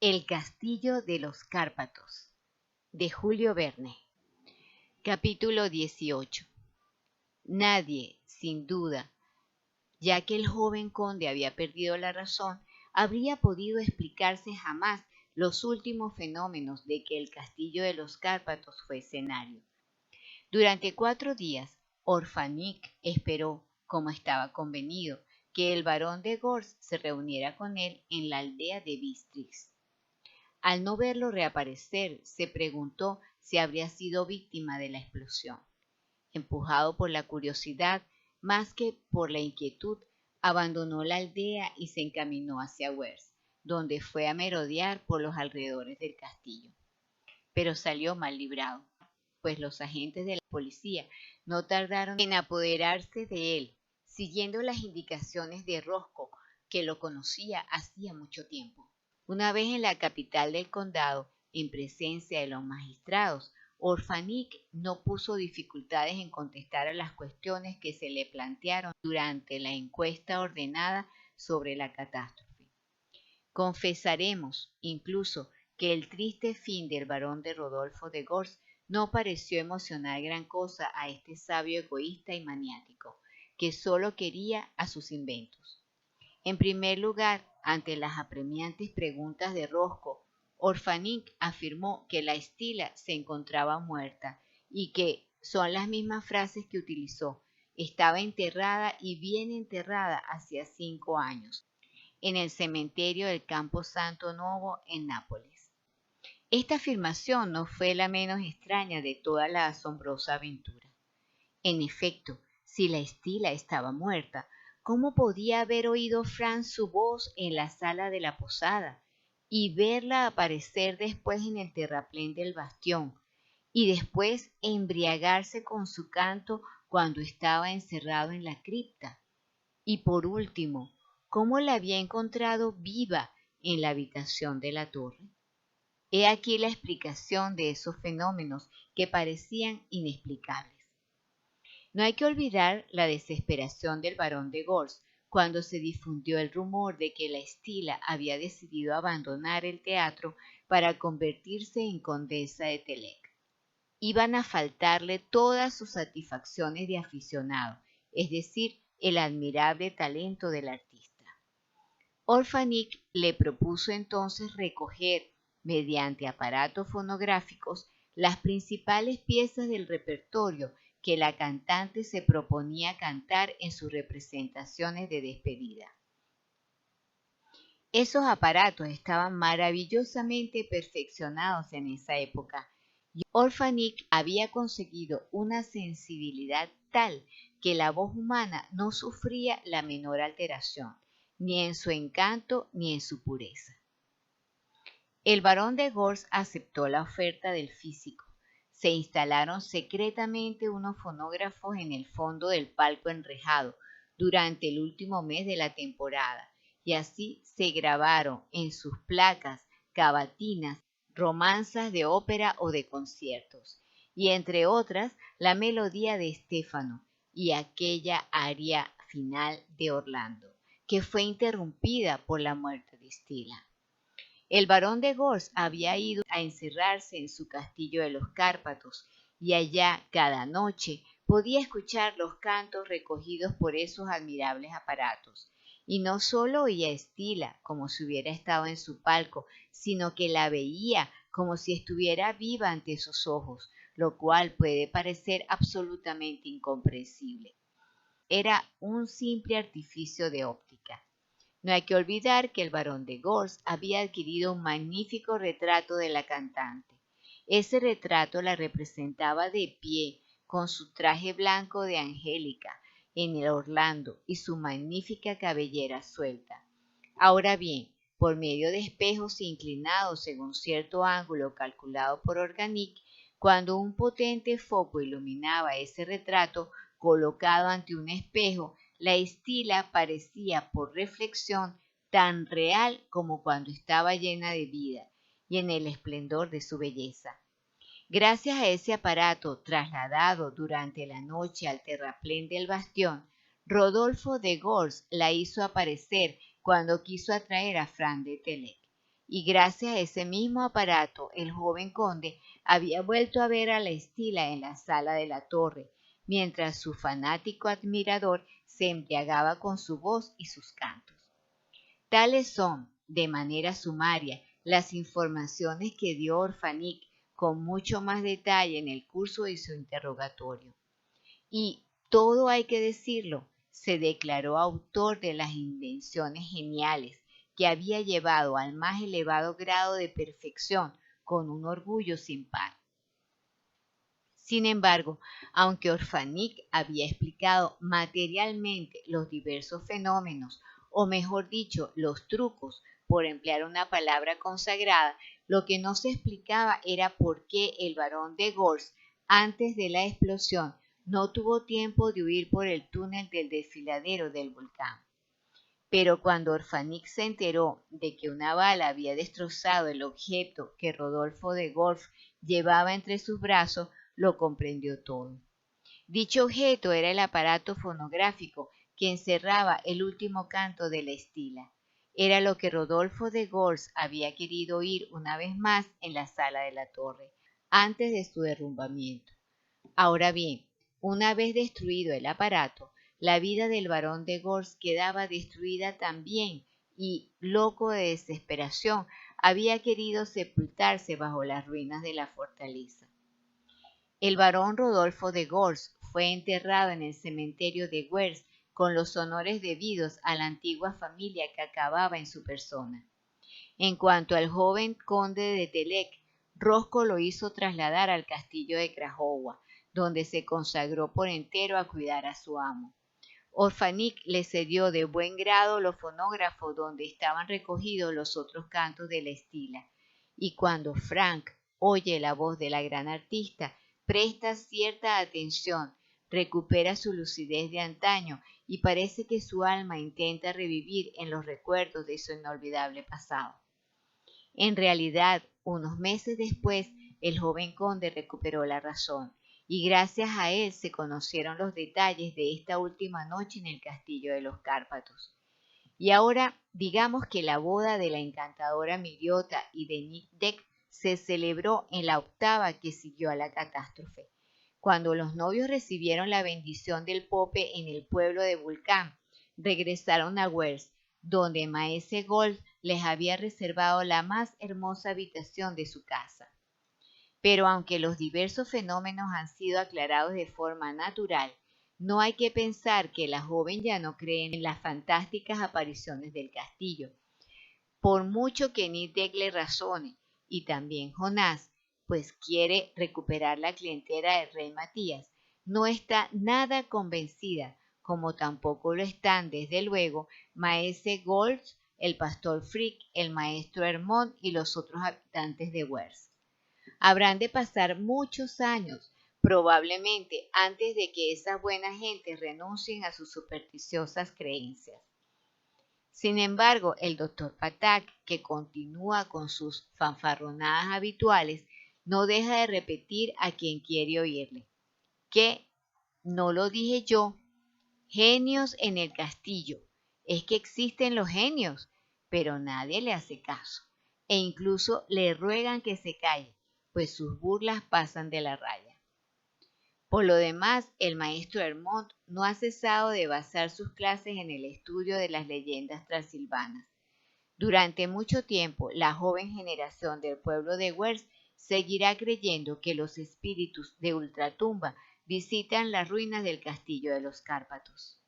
El castillo de los Cárpatos, de Julio Verne. Capítulo 18. Nadie, sin duda, ya que el joven conde había perdido la razón, habría podido explicarse jamás los últimos fenómenos de que el castillo de los Cárpatos fue escenario. Durante 4 días, Orfanik esperó, como estaba convenido, que el barón de Gorz se reuniera con él en la aldea de Bistrix. Al no verlo reaparecer, se preguntó si habría sido víctima de la explosión. Empujado por la curiosidad más que por la inquietud, abandonó la aldea y se encaminó hacia Wers, donde fue a merodear por los alrededores del castillo. Pero salió mal librado, pues los agentes de la policía no tardaron en apoderarse de él, siguiendo las indicaciones de Roscoe, que lo conocía hacía mucho tiempo. Una vez en la capital del condado, en presencia de los magistrados, Orfanik no puso dificultades en contestar a las cuestiones que se le plantearon durante la encuesta ordenada sobre la catástrofe. Confesaremos, incluso, que el triste fin del barón de Rodolfo de Gorz no pareció emocionar gran cosa a este sabio egoísta y maniático, que solo quería a sus inventos. En primer lugar, ante las apremiantes preguntas de Roscoe, Orfanik afirmó que la Estila se encontraba muerta y que son las mismas frases que utilizó. Estaba enterrada y bien enterrada hacía 5 años, en el cementerio del Campo Santo Nuovo en Nápoles. Esta afirmación no fue la menos extraña de toda la asombrosa aventura. En efecto, si la Estila estaba muerta, ¿cómo podía haber oído Franz su voz en la sala de la posada y verla aparecer después en el terraplén del bastión y después embriagarse con su canto cuando estaba encerrado en la cripta? Y por último, ¿cómo la había encontrado viva en la habitación de la torre? He aquí la explicación de esos fenómenos que parecían inexplicables. No hay que olvidar la desesperación del barón de Gorz cuando se difundió el rumor de que la Estila había decidido abandonar el teatro para convertirse en condesa de Telec. Iban a faltarle todas sus satisfacciones de aficionado, es decir, el admirable talento del artista. Orfanik le propuso entonces recoger, mediante aparatos fonográficos, las principales piezas del repertorio que la cantante se proponía cantar en sus representaciones de despedida. Esos aparatos estaban maravillosamente perfeccionados en esa época y Orfanik había conseguido una sensibilidad tal que la voz humana no sufría la menor alteración, ni en su encanto ni en su pureza. El barón de Gorz aceptó la oferta del físico. Se instalaron secretamente unos fonógrafos en el fondo del palco enrejado durante el último mes de la temporada, y así se grabaron en sus placas cavatinas, romanzas de ópera o de conciertos, y entre otras la melodía de Stefano y aquella aria final de Orlando, que fue interrumpida por la muerte de Stila. El barón de Gorz había ido a encerrarse en su castillo de los Cárpatos y allá cada noche podía escuchar los cantos recogidos por esos admirables aparatos. Y no solo oía a Estila como si hubiera estado en su palco, sino que la veía como si estuviera viva ante sus ojos, lo cual puede parecer absolutamente incomprensible. Era un simple artificio de óptica. No hay que olvidar que el barón de Gorz había adquirido un magnífico retrato de la cantante. Ese retrato la representaba de pie, con su traje blanco de Angélica, en el Orlando y su magnífica cabellera suelta. Ahora bien, por medio de espejos inclinados según cierto ángulo calculado por Organic, cuando un potente foco iluminaba ese retrato colocado ante un espejo, la Estila parecía por reflexión tan real como cuando estaba llena de vida y en el esplendor de su belleza. Gracias a ese aparato trasladado durante la noche al terraplén del bastión, Rodolfo de Gorz la hizo aparecer cuando quiso atraer a Fran de Telec. y gracias a ese mismo aparato el joven conde había vuelto a ver a la Estila en la sala de la torre, mientras su fanático admirador se embriagaba con su voz y sus cantos. Tales son, de manera sumaria, las informaciones que dio Orfanic con mucho más detalle en el curso de su interrogatorio. Y, todo hay que decirlo, se declaró autor de las invenciones geniales que había llevado al más elevado grado de perfección con un orgullo sin par. Sin embargo, aunque Orfanic había explicado materialmente los diversos fenómenos, o mejor dicho, los trucos, por emplear una palabra consagrada, lo que no se explicaba era por qué el barón de Gorz, antes de la explosión, no tuvo tiempo de huir por el túnel del desfiladero del volcán. Pero cuando Orfanic se enteró de que una bala había destrozado el objeto que Rodolfo de Gorz llevaba entre sus brazos, lo comprendió todo. Dicho objeto era el aparato fonográfico que encerraba el último canto de la Estila. Era lo que Rodolfo de Gorz había querido oír una vez más en la sala de la torre, antes de su derrumbamiento. Ahora bien, una vez destruido el aparato, la vida del barón de Gorz quedaba destruida también y, loco de desesperación, había querido sepultarse bajo las ruinas de la fortaleza. El barón Rodolfo de Gorz fue enterrado en el cementerio de Wers con los honores debidos a la antigua familia que acababa en su persona. En cuanto al joven conde de Telec, Rosco lo hizo trasladar al castillo de Crajova, donde se consagró por entero a cuidar a su amo. Orfanic le cedió de buen grado los fonógrafos donde estaban recogidos los otros cantos de la Estila, y cuando Frank oye la voz de la gran artista, presta cierta atención, recupera su lucidez de antaño y parece que su alma intenta revivir en los recuerdos de su inolvidable pasado. En realidad, unos meses después, el joven conde recuperó la razón, y gracias a él se conocieron los detalles de esta última noche en el castillo de los Cárpatos. Y ahora, digamos que la boda de la encantadora Miliota y de Nic Deck se celebró en la octava que siguió a la catástrofe. Cuando los novios recibieron la bendición del Pope en el pueblo de Vulcán, regresaron a Wers, donde Maese Gold les había reservado la más hermosa habitación de su casa. Pero aunque los diversos fenómenos han sido aclarados de forma natural, no hay que pensar que la joven ya no cree en las fantásticas apariciones del castillo. Por mucho que Nidek le razone, y también Jonás, pues quiere recuperar la clientela del rey Matías, no está nada convencida, como tampoco lo están, desde luego, Maese Golf, el pastor Frick, el maestro Hermón y los otros habitantes de Wers. Habrán de pasar muchos años, probablemente antes de que esas buenas gentes renuncien a sus supersticiosas creencias. Sin embargo, el doctor Patak, que continúa con sus fanfarronadas habituales, no deja de repetir a quien quiere oírle, que, no lo dije yo, genios en el castillo, es que existen los genios, pero nadie le hace caso, e incluso le ruegan que se calle, pues sus burlas pasan de la raya. Por lo demás, el maestro Hermont no ha cesado de basar sus clases en el estudio de las leyendas transilvanas. Durante mucho tiempo, la joven generación del pueblo de Wers seguirá creyendo que los espíritus de ultratumba visitan las ruinas del castillo de los Cárpatos.